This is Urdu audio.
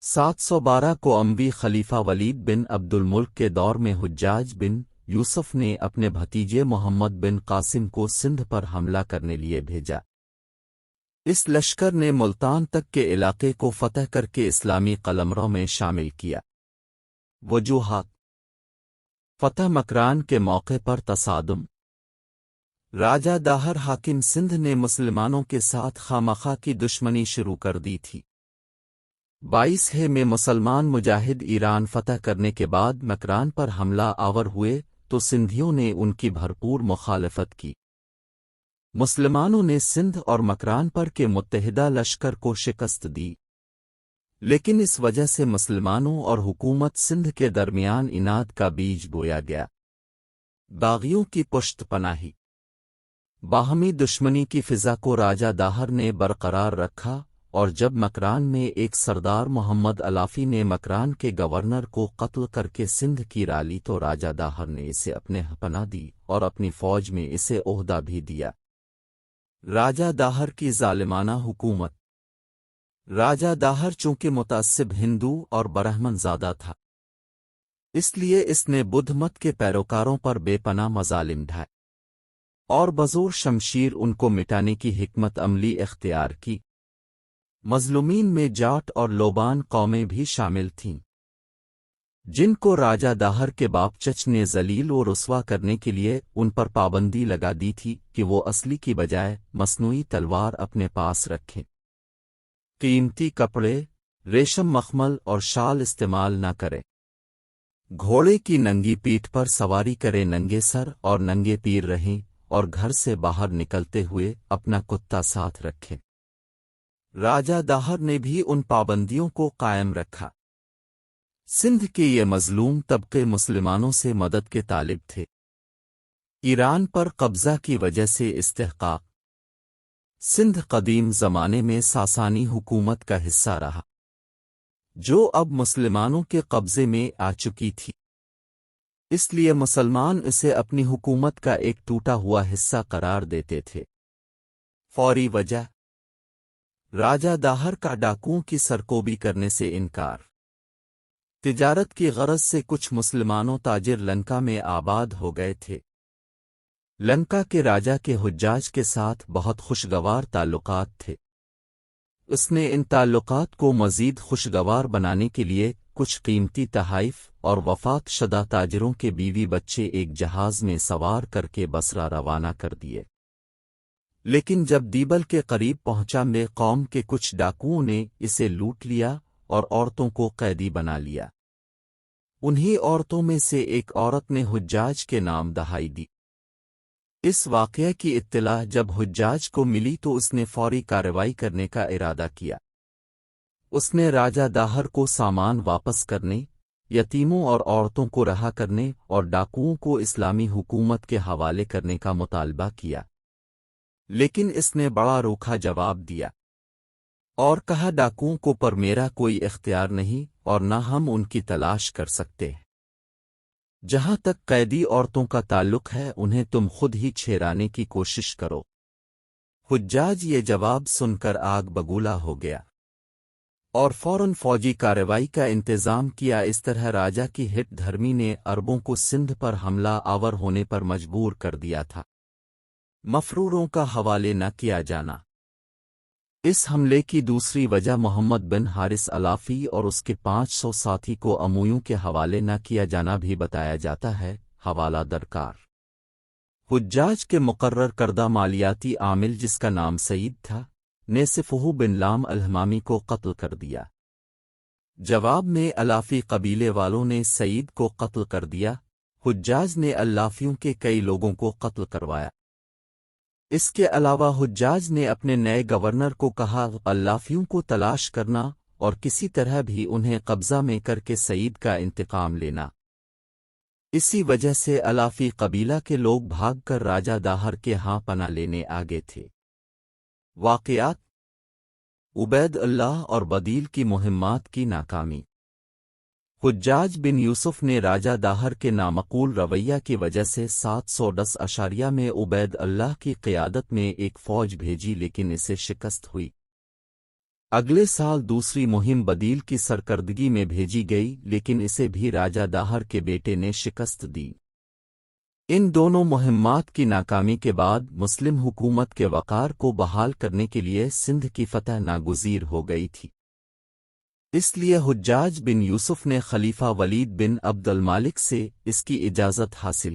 712 کو اموی خلیفہ ولید بن عبد الملک کے دور میں حجاج بن یوسف نے اپنے بھتیجے محمد بن قاسم کو سندھ پر حملہ کرنے لیے بھیجا۔ اس لشکر نے ملتان تک کے علاقے کو فتح کر کے اسلامی قلمرو میں شامل کیا۔ وجوہات: فتح مکران کے موقع پر تصادم۔ راجہ داہر حاکم سندھ نے مسلمانوں کے ساتھ خامخواہ کی دشمنی شروع کر دی تھی۔ 22 میں مسلمان مجاہد ایران فتح کرنے کے بعد مکران پر حملہ آور ہوئے تو سندھیوں نے ان کی بھرپور مخالفت کی۔ مسلمانوں نے سندھ اور مکران پر کے متحدہ لشکر کو شکست دی، لیکن اس وجہ سے مسلمانوں اور حکومت سندھ کے درمیان اناد کا بیج بویا گیا۔ باغیوں کی پشت پناہی۔ باہمی دشمنی کی فضا کو راجہ داہر نے برقرار رکھا، اور جب مکران میں ایک سردار محمد علافی نے مکران کے گورنر کو قتل کر کے سندھ کی رالی تو راجہ داہر نے اسے اپنے پناہ دی اور اپنی فوج میں اسے عہدہ بھی دیا۔ راجہ داہر کی ظالمانہ حکومت۔ راجہ داہر چونکہ متعصب ہندو اور برہمن زادہ تھا، اس لیے اس نے بدھ مت کے پیروکاروں پر بے پناہ مظالم ڈھائے اور بزور شمشیر ان کو مٹانے کی حکمت عملی اختیار کی۔ مظلومین میں جاٹ اور لوبان قومیں بھی شامل تھیں، جن کو راجہ داہر کے باپ چچ نے ذلیل و رسوا کرنے کے لیے ان پر پابندی لگا دی تھی کہ وہ اصلی کی بجائے مصنوعی تلوار اپنے پاس رکھیں، قیمتی کپڑے، ریشم مخمل اور شال استعمال نہ کریں، گھوڑے کی ننگی پیٹھ پر سواری کرے، ننگے سر اور ننگے پیر رہیں، اور گھر سے باہر نکلتے ہوئے اپنا کتا ساتھ رکھیں۔ راجہ داہر نے بھی ان پابندیوں کو قائم رکھا۔ سندھ کے یہ مظلوم طبقے مسلمانوں سے مدد کے طالب تھے۔ ایران پر قبضہ کی وجہ سے استحقاق۔ سندھ قدیم زمانے میں ساسانی حکومت کا حصہ رہا، جو اب مسلمانوں کے قبضے میں آ چکی تھی، اس لیے مسلمان اسے اپنی حکومت کا ایک ٹوٹا ہوا حصہ قرار دیتے تھے۔ فوری وجہ: راجہ داہر کا ڈاکوؤں کی سرکوبی کرنے سے انکار۔ تجارت کی غرض سے کچھ مسلمانوں تاجر لنکا میں آباد ہو گئے تھے۔ لنکا کے راجہ کے حجاج کے ساتھ بہت خوشگوار تعلقات تھے۔ اس نے ان تعلقات کو مزید خوشگوار بنانے کے لیے کچھ قیمتی تحائف اور وفات شدہ تاجروں کے بیوی بچے ایک جہاز میں سوار کر کے بصرہ روانہ کر دیے، لیکن جب دیبل کے قریب پہنچا میں قوم کے کچھ ڈاکوؤں نے اسے لوٹ لیا اور عورتوں کو قیدی بنا لیا۔ انہی عورتوں میں سے ایک عورت نے حجاج کے نام دہائی دی۔ اس واقعے کی اطلاع جب حجاج کو ملی تو اس نے فوری کارروائی کرنے کا ارادہ کیا۔ اس نے راجہ داہر کو سامان واپس کرنے، یتیموں اور عورتوں کو رہا کرنے اور ڈاکوؤں کو اسلامی حکومت کے حوالے کرنے کا مطالبہ کیا، لیکن اس نے بڑا روکھا جواب دیا اور کہا ڈاکوؤں کو پر میرا کوئی اختیار نہیں اور نہ ہم ان کی تلاش کر سکتے ہیں۔ جہاں تک قیدی عورتوں کا تعلق ہے انہیں تم خود ہی چھیڑانے کی کوشش کرو۔ حجاج یہ جواب سن کر آگ بگولا ہو گیا اور فوراً فوجی کارروائی کا انتظام کیا۔ اس طرح راجہ کی ہٹ دھرمی نے عربوں کو سندھ پر حملہ آور ہونے پر مجبور کر دیا تھا۔ مفروروں کا حوالے نہ کیا جانا۔ اس حملے کی دوسری وجہ محمد بن حارث علافی اور اس کے 500 ساتھی کو امویوں کے حوالے نہ کیا جانا بھی بتایا جاتا ہے۔ حوالہ درکار: حجاج کے مقرر کردہ مالیاتی عامل جس کا نام سعید تھا نے صفہ بن لام الہمامی کو قتل کر دیا۔ جواب میں علافی قبیلے والوں نے سعید کو قتل کر دیا۔ حجاج نے علافیوں کے کئی لوگوں کو قتل کروایا۔ اس کے علاوہ حجاج نے اپنے نئے گورنر کو کہا علافیوں کو تلاش کرنا اور کسی طرح بھی انہیں قبضہ میں کر کے سعید کا انتقام لینا۔ اسی وجہ سے علافی قبیلہ کے لوگ بھاگ کر راجہ داہر کے ہاں پناہ لینے آگے تھے۔ واقعات: عبید اللہ اور بدیل کی مہمات کی ناکامی۔ حجاج بن یوسف نے راجہ داہر کے نامقول رویہ کی وجہ سے 710 میں عبید اللہ کی قیادت میں ایک فوج بھیجی لیکن اسے شکست ہوئی۔ اگلے سال دوسری مہم بدیل کی سرکردگی میں بھیجی گئی، لیکن اسے بھی راجہ داہر کے بیٹے نے شکست دی۔ ان دونوں مہمات کی ناکامی کے بعد مسلم حکومت کے وقار کو بحال کرنے کے لیے سندھ کی فتح ناگزیر ہو گئی تھی۔ اس لیے حجاج بن یوسف نے خلیفہ ولید بن عبد المالک سے اس کی اجازت حاصل